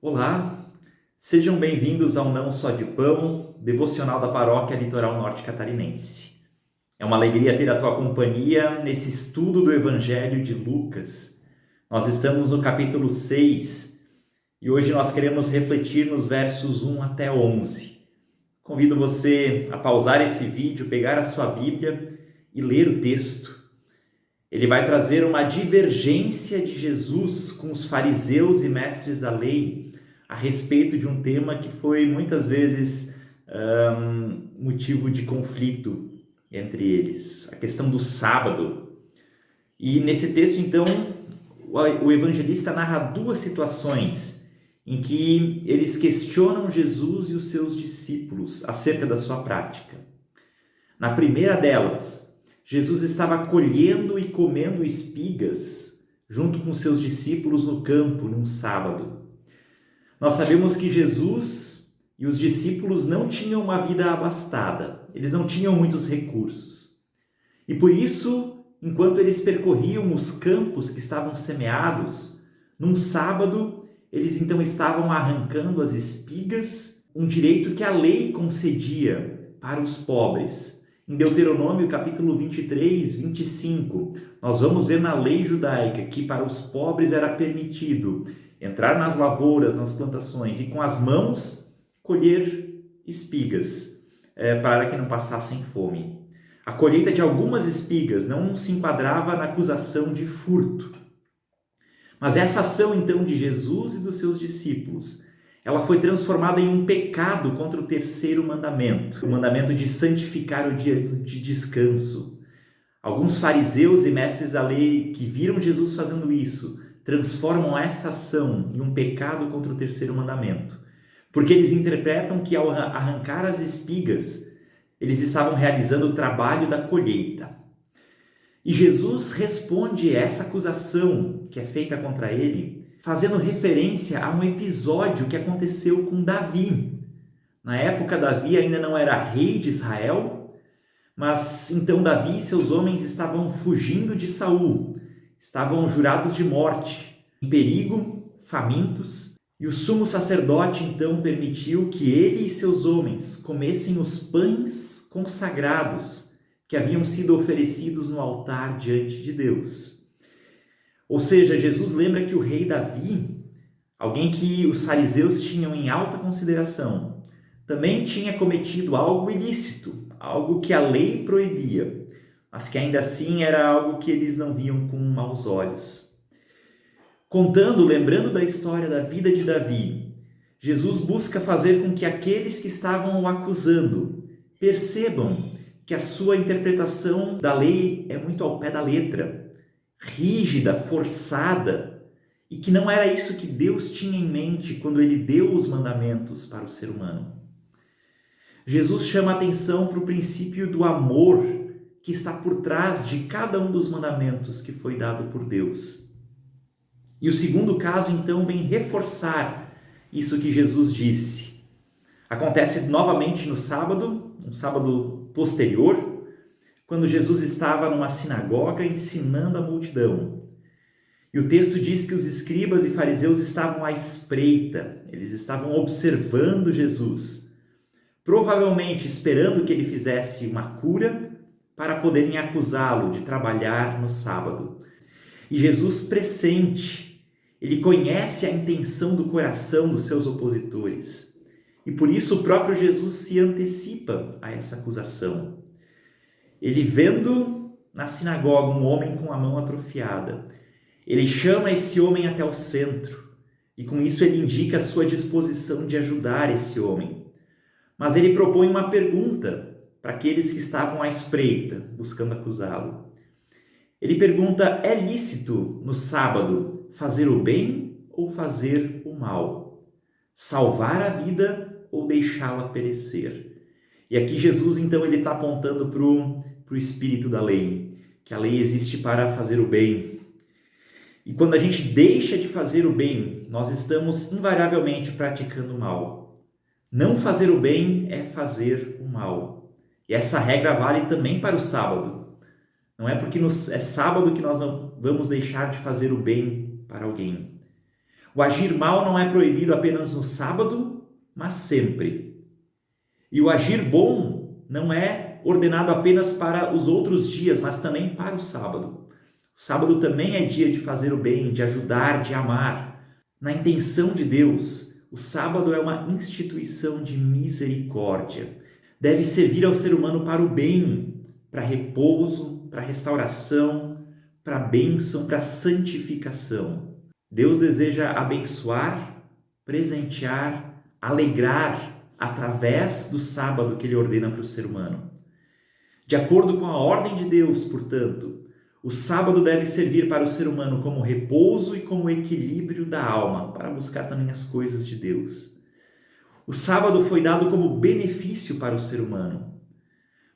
Olá, sejam bem-vindos ao Não Só de Pão, devocional da Paróquia Litoral Norte Catarinense. É uma alegria ter a tua companhia nesse estudo do Evangelho de Lucas. Nós estamos no capítulo 6 e hoje nós queremos refletir nos versos 1 até 11. Convido você a pausar esse vídeo, pegar a sua Bíblia e ler o texto. Ele vai trazer uma divergência de Jesus com os fariseus e mestres da lei a respeito de um tema que foi muitas vezes motivo de conflito entre eles, a questão do sábado. E nesse texto, então, o evangelista narra duas situações em que eles questionam Jesus e os seus discípulos acerca da sua prática. Na primeira delas, Jesus estava colhendo e comendo espigas junto com seus discípulos no campo, num sábado. Nós sabemos que Jesus e os discípulos não tinham uma vida abastada, eles não tinham muitos recursos. E por isso, enquanto eles percorriam os campos que estavam semeados, num sábado, eles então estavam arrancando as espigas, um direito que a lei concedia para os pobres. Em Deuteronômio capítulo 23, 25, nós vamos ver na lei judaica que para os pobres era permitido entrar nas lavouras, nas plantações e com as mãos colher espigas para que não passassem fome. A colheita de algumas espigas não se enquadrava na acusação de furto. Mas essa ação então de Jesus e dos seus discípulos, ela foi transformada em um pecado contra o terceiro mandamento, o mandamento de santificar o dia de descanso. Alguns fariseus e mestres da lei que viram Jesus fazendo isso, transformam essa ação em um pecado contra o terceiro mandamento, porque eles interpretam que ao arrancar as espigas, eles estavam realizando o trabalho da colheita. E Jesus responde essa acusação que é feita contra ele, fazendo referência a um episódio que aconteceu com Davi. Na época, Davi ainda não era rei de Israel, mas então Davi e seus homens estavam fugindo de Saul. Estavam jurados de morte, em perigo, famintos, e o sumo sacerdote então permitiu que ele e seus homens comessem os pães consagrados que haviam sido oferecidos no altar diante de Deus. Ou seja, Jesus lembra que o rei Davi, alguém que os fariseus tinham em alta consideração, também tinha cometido algo ilícito, algo que a lei proibia, mas que ainda assim era algo que eles não viam com maus olhos. Lembrando da história da vida de Davi, Jesus busca fazer com que aqueles que estavam o acusando percebam que a sua interpretação da lei é muito ao pé da letra, rígida, forçada, e que não era isso que Deus tinha em mente quando ele deu os mandamentos para o ser humano. Jesus chama a atenção para o princípio do amor que está por trás de cada um dos mandamentos que foi dado por Deus. E o segundo caso, então, vem reforçar isso que Jesus disse. Acontece novamente no sábado, um sábado posterior, quando Jesus estava numa sinagoga ensinando a multidão. E o texto diz que os escribas e fariseus estavam à espreita, eles estavam observando Jesus, provavelmente esperando que ele fizesse uma cura para poderem acusá-lo de trabalhar no sábado. E Jesus pressente, ele conhece a intenção do coração dos seus opositores. E por isso o próprio Jesus se antecipa a essa acusação. Ele vendo na sinagoga um homem com a mão atrofiada, ele chama esse homem até o centro. E com isso ele indica a sua disposição de ajudar esse homem. Mas ele propõe uma pergunta para aqueles que estavam à espreita, buscando acusá-lo. Ele pergunta: é lícito no sábado fazer o bem ou fazer o mal? Salvar a vida ou deixá-la perecer? E aqui Jesus, então, ele está apontando para o espírito da lei, que a lei existe para fazer o bem. E quando a gente deixa de fazer o bem, nós estamos invariavelmente praticando o mal. Não fazer o bem é fazer o mal. E essa regra vale também para o sábado. Não é porque é sábado que nós não vamos deixar de fazer o bem para alguém. O agir mal não é proibido apenas no sábado, mas sempre. E o agir bom não é ordenado apenas para os outros dias, mas também para o sábado. O sábado também é dia de fazer o bem, de ajudar, de amar. Na intenção de Deus, o sábado é uma instituição de misericórdia. Deve servir ao ser humano para o bem, para repouso, para restauração, para bênção, para santificação. Deus deseja abençoar, presentear, alegrar através do sábado que Ele ordena para o ser humano. De acordo com a ordem de Deus, portanto, o sábado deve servir para o ser humano como repouso e como equilíbrio da alma, para buscar também as coisas de Deus. O sábado foi dado como benefício para o ser humano,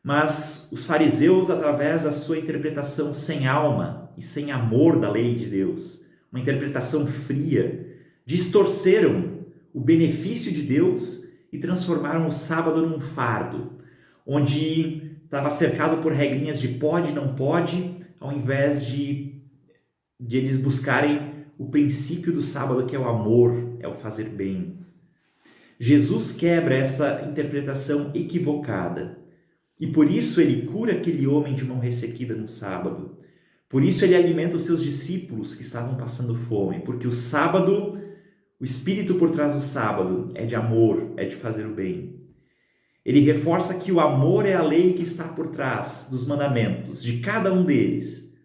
mas os fariseus, através da sua interpretação sem alma e sem amor da lei de Deus, uma interpretação fria, distorceram o benefício de Deus e transformaram o sábado num fardo, onde estava cercado por regrinhas de pode, não pode, ao invés de eles buscarem o princípio do sábado, que é o amor, é o fazer bem. Jesus quebra essa interpretação equivocada e por isso ele cura aquele homem de mão ressequida no sábado. Por isso ele alimenta os seus discípulos que estavam passando fome, porque o sábado, o espírito por trás do sábado é de amor, é de fazer o bem. Ele reforça que o amor é a lei que está por trás dos mandamentos, de cada um deles.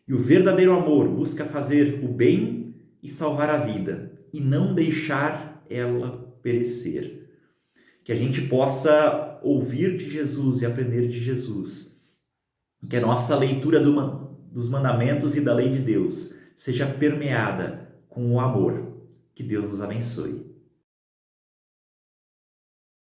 E o verdadeiro amor busca fazer o bem e salvar a vida, e não deixar ela perecer. Que a gente possa ouvir de Jesus e aprender de Jesus. Que a nossa leitura dos mandamentos e da lei de Deus seja permeada com o amor. Que Deus nos abençoe.